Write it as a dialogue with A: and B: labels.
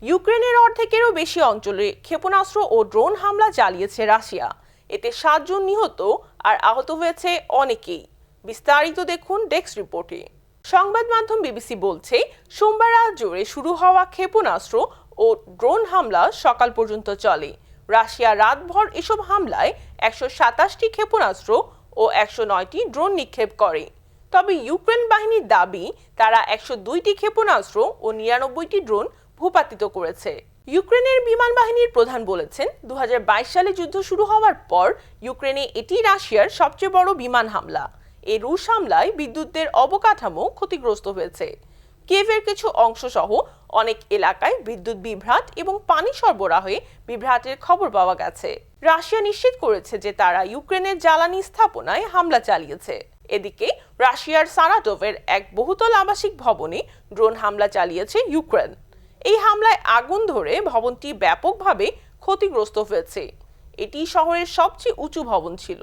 A: ইউক্রেনের অর্ধেকেরও বেশি অঞ্চলে ক্ষেপণাস্ত্র ও ড্রোন হামলা চালিয়েছে রাশিয়া। এতে 7 জন নিহত আর আহত হয়েছে অনেকেই। বিস্তারিত দেখুন ডেস্ক রিপোর্টে। সংবাদ মাধ্যম বিবিসি বলছে, সোমবার রাত জুড়ে শুরু হওয়া ক্ষেপণাস্ত্র ও ড্রোন হামলা সকাল পর্যন্ত চলে। রাশিয়া রাতভর এসব হামলায় 127টি ক্ষেপণাস্ত্র ও 109টি ড্রোন নিক্ষেপ করে। তবে ইউক্রেন বাহিনীর দাবি তারা 102টি ক্ষেপণাস্ত্র ও 99টি ড্রোন ভূপাতিত করেছে। ইউক্রেনের বিমান বাহিনীর প্রধান বলেছেন, 2022 সালে যুদ্ধ শুরু হওয়ার পর ইউক্রেনে এটি রাশিয়ার সবচেয়ে বড় বিমান হামলা। এই রুশ হামলায় বিদ্যুতের অবকাঠামো ক্ষতিগ্রস্ত হয়েছে। কিয়েভের কিছু অংশ সহ অনেক এলাকায় বিদ্যুৎ বিভ্রাট এবং পানি সরবরাহে বিভ্রাটের খবর পাওয়া গেছে। রাশিয়া নিশ্চিত করেছে যে তারা ইউক্রেনের জ্বালানি স্থাপনায় হামলা চালিয়েছে। এদিকে রাশিয়ার সারাটোভের এক বহুতল আবাসিক ভবনে ড্রোন হামলা চালিয়েছে ইউক্রেন। এই হামলায় আগুন ধরে ভবনটি ব্যাপকভাবে ক্ষতিগ্রস্ত হয়েছে। এটি শহরের সবচেয়ে উঁচু ভবন ছিল।